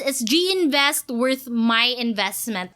Is GInvest worth my investment?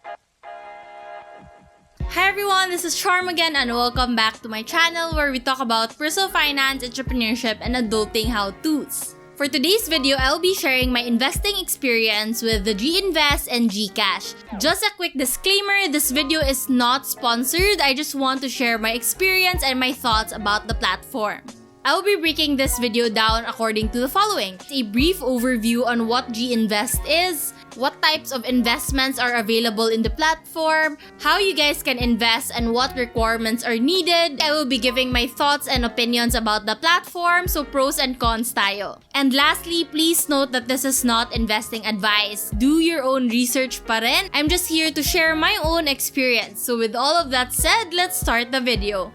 Hi everyone, this is Charm again and welcome back to my channel where we talk about personal finance, entrepreneurship, and adulting how-tos. For today's video, I'll be sharing my investing experience with the GInvest and GCash. Just a quick disclaimer, this video is not sponsored. I just want to share my experience and my thoughts about the platform. I will be breaking this video down according to the following. A brief overview on what GInvest is, what types of investments are available in the platform, how you guys can invest, and what requirements are needed. I will be giving my thoughts and opinions about the platform, so pros and cons tayo. And lastly, please note that this is not investing advice. Do your own research pa rin. I'm just here to share my own experience. So with all of that said, let's start the video.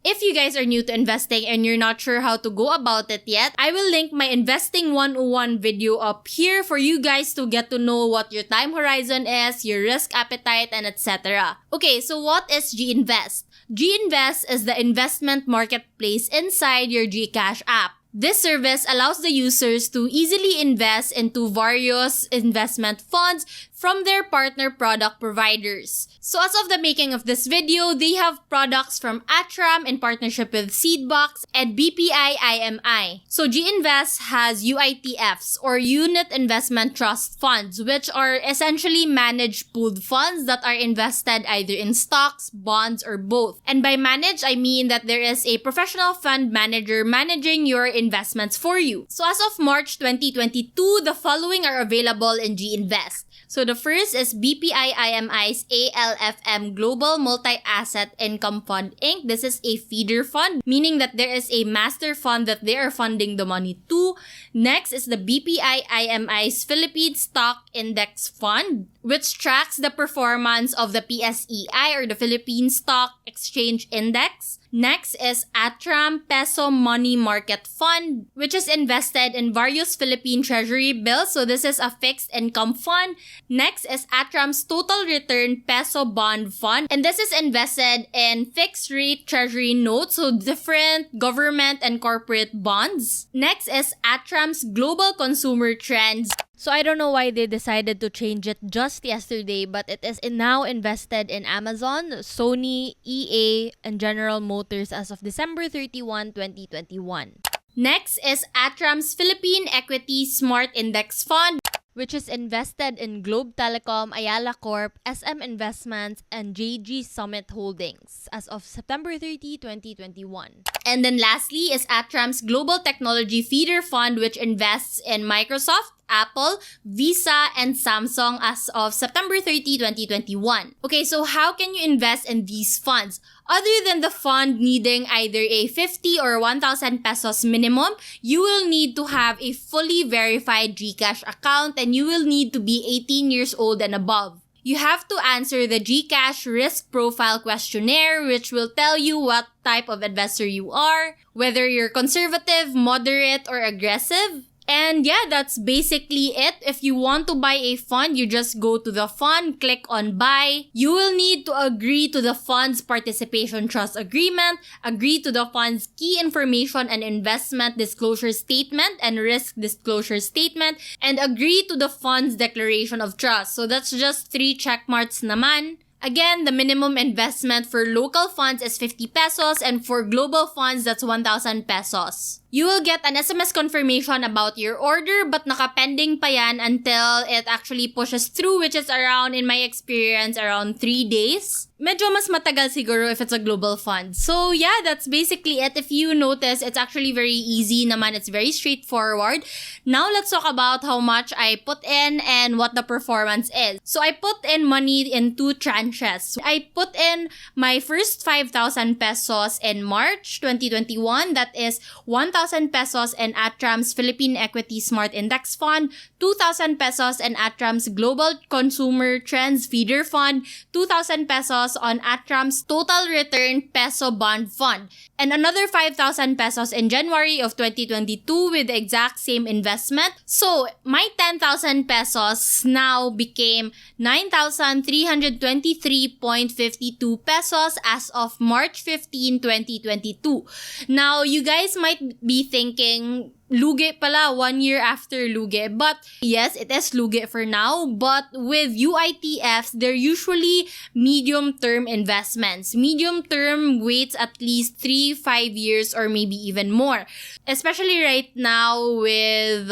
If you guys are new to investing and you're not sure how to go about it yet, I will link my Investing 101 video up here for you guys to get to know what your time horizon is, your risk appetite, and etc. Okay, so what is GInvest? GInvest is the investment marketplace inside your GCash app. This service allows the users to easily invest into various investment funds from their partner product providers. So as of the making of this video, they have products from Atram in partnership with Seedbox and BPI IMI. So GInvest has UITFs or Unit Investment Trust Funds, which are essentially managed pooled funds that are invested either in stocks, bonds, or both. And by managed, I mean that there is a professional fund manager managing your investments for you. So as of March 2022, the following are available in GInvest. So the first is BPI IMI's ALFM Global Multi-Asset Income Fund Inc. This is a feeder fund, meaning that there is a master fund that they are funding the money to. Next is the BPI IMI's Philippine Stock Index Fund, which tracks the performance of the PSEI or the Philippine Stock Exchange Index. Next is Atram Peso Money Market Fund, which is invested in various Philippine treasury bills. So this is a fixed income fund. Next is Atram's Total Return Peso Bond Fund. And this is invested in fixed rate treasury notes, so different government and corporate bonds. Next is Atram's Global Consumer Trends. So I don't know why they decided to change it just yesterday, but it is now invested in Amazon, Sony, EA, and General Motors as of December 31, 2021. Next is Atram's Philippine Equity Smart Index Fund, which is invested in Globe Telecom, Ayala Corp, SM Investments, and JG Summit Holdings as of September 30, 2021. And then lastly is Atram's Global Technology Feeder Fund, which invests in Microsoft, Apple, Visa, and Samsung as of September 30, 2021. Okay, so how can you invest in these funds? Other than the fund needing either a 50 or 1,000 pesos minimum, you will need to have a fully verified GCash account and you will need to be 18 years old and above. You have to answer the GCash Risk Profile Questionnaire, which will tell you what type of investor you are, whether you're conservative, moderate, or aggressive. And yeah, that's basically it. If you want to buy a fund, you just go to the fund, click on buy. You will need to agree to the fund's participation trust agreement, agree to the fund's key information and investment disclosure statement and risk disclosure statement, and agree to the fund's declaration of trust. So that's just 3 check marks naman. Again, the minimum investment for local funds is 50 pesos and for global funds, that's 1,000 pesos. You will get an SMS confirmation about your order but nakapending pa yan until it actually pushes through, which is around, in my experience, around 3 days. Medyo mas matagal siguro if it's a global fund. So yeah, that's basically it. If you notice, it's actually very easy naman. It's very straightforward. Now let's talk about how much I put in and what the performance is. So I put in money in 2 tranches. I put in my first 5,000 pesos in March 2021. That is 1,000 pesos in Atram's Philippine Equity Smart Index Fund, 2,000 pesos in Atram's Global Consumer Trends Feeder Fund, 2,000 pesos on Atram's Total Return Peso Bond Fund, and another 5,000 pesos in January of 2022 with the exact same investment. So my 10,000 pesos now became 9,323.52 pesos as of March 15, 2022. Now, you guys might be thinking, lugi pala 1 year after lugi. But yes, it is lugi for now. But with UITFs, they're usually medium-term investments. Medium-term waits at least 3-5 years or maybe even more. Especially right now with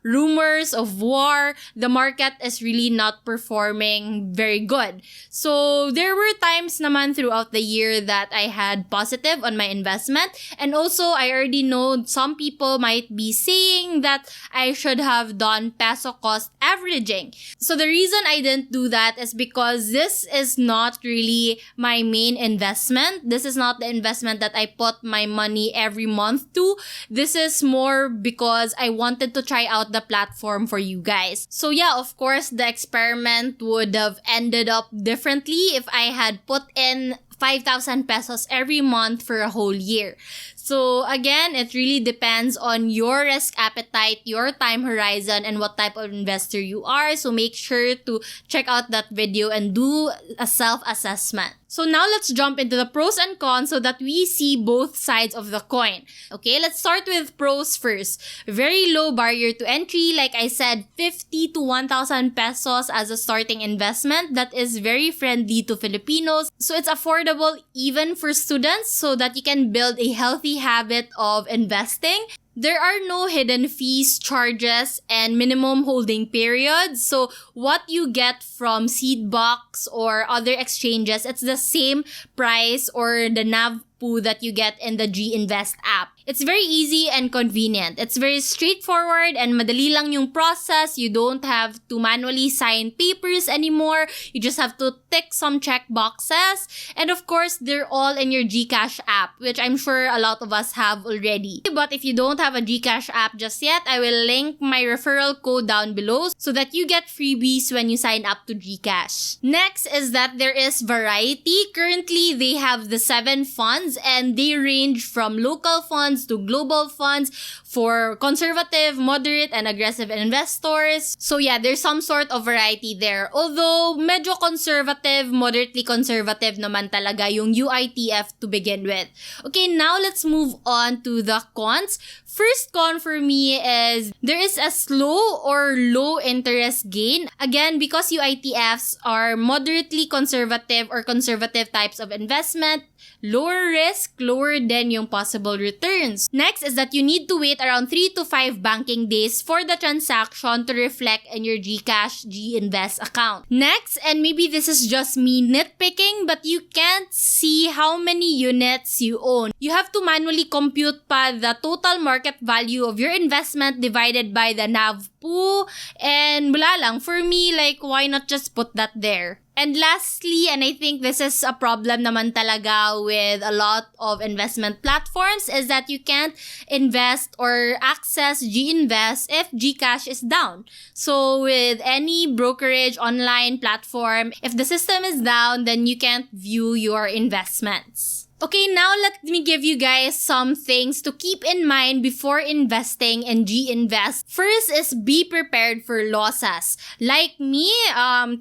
rumors of war, the market is really not performing very good. So there were times naman throughout the year that I had positive on my investment. And also, I already know some people might be saying that I should have done peso cost averaging. So the reason I didn't do that is because this is not really my main investment. This is not the investment that I put my money every month to. This is more because I wanted to try out the platform for you guys. So yeah, of course, the experiment would have ended up differently if I had put in 5,000 pesos every month for a whole year. So again, it really depends on your risk appetite, your time horizon, and what type of investor you are. So make sure to check out that video and do a self-assessment. So now let's jump into the pros and cons so that we see both sides of the coin. Okay, let's start with pros first. Very low barrier to entry. Like I said, 50 to 1,000 pesos as a starting investment. That is very friendly to Filipinos. So it's affordable even for students so that you can build a healthy habit of investing. There are no hidden fees, charges, and minimum holding periods. So what you get from Seedbox or other exchanges, it's the same price or the NAV pool that you get in the GInvest app. It's very easy and convenient. It's very straightforward and madali lang yung process. You don't have to manually sign papers anymore. You just have to tick some check boxes. And of course, they're all in your GCash app, which I'm sure a lot of us have already. But if you don't have a GCash app just yet, I will link my referral code down below so that you get freebies when you sign up to GCash. Next is that there is variety. Currently, they have the 7 funds and they range from local funds to global funds for conservative, moderate, and aggressive investors. So yeah, there's some sort of variety there. Although, medyo conservative, moderately conservative naman talaga yung UITF to begin with. Okay, now let's move on to the cons. First con for me is there is a slow or low interest gain. Again, because UITFs are moderately conservative or conservative types of investment, lower risk, lower than yung possible returns. Next is that you need to wait around 3 to 5 banking days for the transaction to reflect in your GCash GInvest account. Next, and maybe this is just me nitpicking, but you can't see how many units you own. You have to manually compute pa the total market value of your investment divided by the NAV pool, and wala lang. For me, like, why not just put that there? And lastly, and I think this is a problem naman talaga with a lot of investment platforms, is that you can't invest or access GInvest if GCash is down. So with any brokerage online platform, if the system is down, then you can't view your investments. Okay, now let me give you guys some things to keep in mind before investing in GInvest. First is be prepared for losses. Like me, 10,000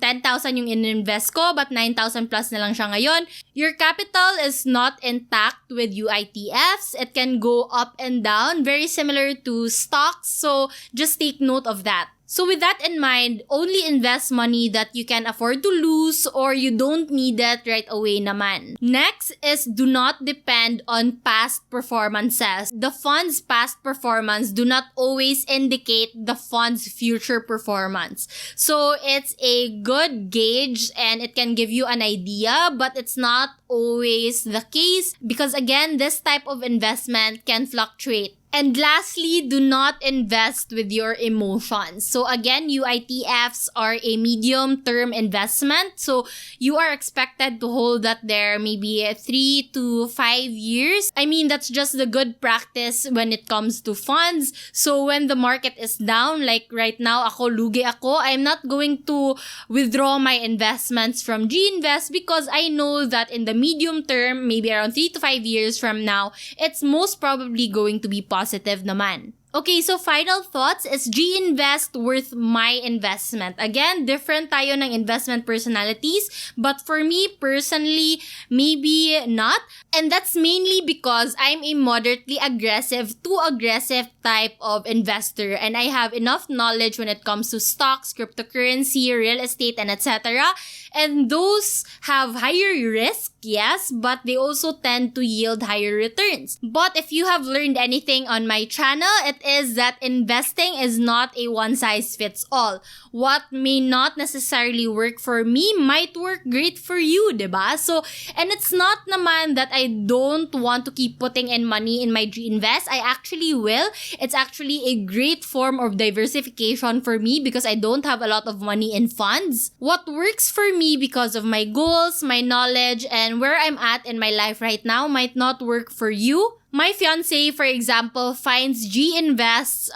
yung ininvest ko but 9,000 plus na lang siya ngayon. Your capital is not intact with UITFs. It can go up and down, very similar to stocks. So just take note of that. So with that in mind, only invest money that you can afford to lose or you don't need it right away naman. Next is do not depend on past performances. The fund's past performance do not always indicate the fund's future performance. So it's a good gauge and it can give you an idea, but it's not always the case because again, this type of investment can fluctuate. And lastly, do not invest with your emotions. So again, UITFs are a medium-term investment. So you are expected to hold that there maybe 3 to 5 years. I mean, that's just the good practice when it comes to funds. So when the market is down, like right now, lugi ako, I'm not going to withdraw my investments from GInvest because I know that in the medium term, maybe around 3 to 5 years from now, it's most probably going to be positive naman. Okay, so final thoughts, is GInvest worth my investment? Again, different tayo ng investment personalities, but for me personally, maybe not. And that's mainly because I'm a moderately aggressive to aggressive type of investor, and I have enough knowledge when it comes to stocks, cryptocurrency, real estate, and etc. And those have higher risk, yes, but they also tend to yield higher returns. But if you have learned anything on my channel, it is that investing is not a one-size-fits-all. What may not necessarily work for me might work great for you, diba? So, and it's not naman that I don't want to keep putting in money in my GInvest. I actually will. It's actually a great form of diversification for me because I don't have a lot of money in funds. What works for me because of my goals, my knowledge, and where I'm at in my life right now might not work for you. My fiance, for example, finds GInvest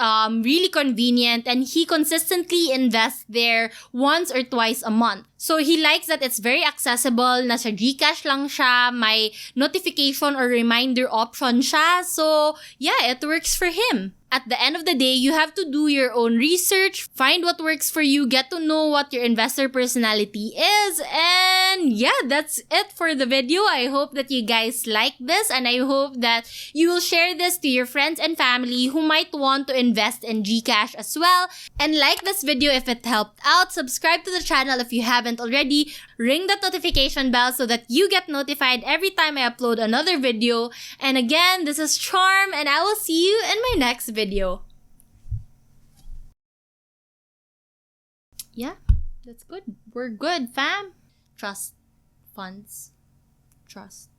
really convenient, and he consistently invests there once or twice a month. So he likes that it's very accessible, nasa GCash lang siya, may notification or reminder option siya. So yeah, it works for him. At the end of the day, you have to do your own research, find what works for you, get to know what your investor personality is, and yeah, that's it for the video. I hope that you guys like this, and I hope that you will share this to your friends and family who might want to invest in GCash as well. And like this video if it helped out, subscribe to the channel if you haven't already, ring that notification bell so that you get notified every time I upload another video. And again, this is Charm, and I will see you in my next video. Yeah, that's good. We're good, fam. Trust funds. Trust.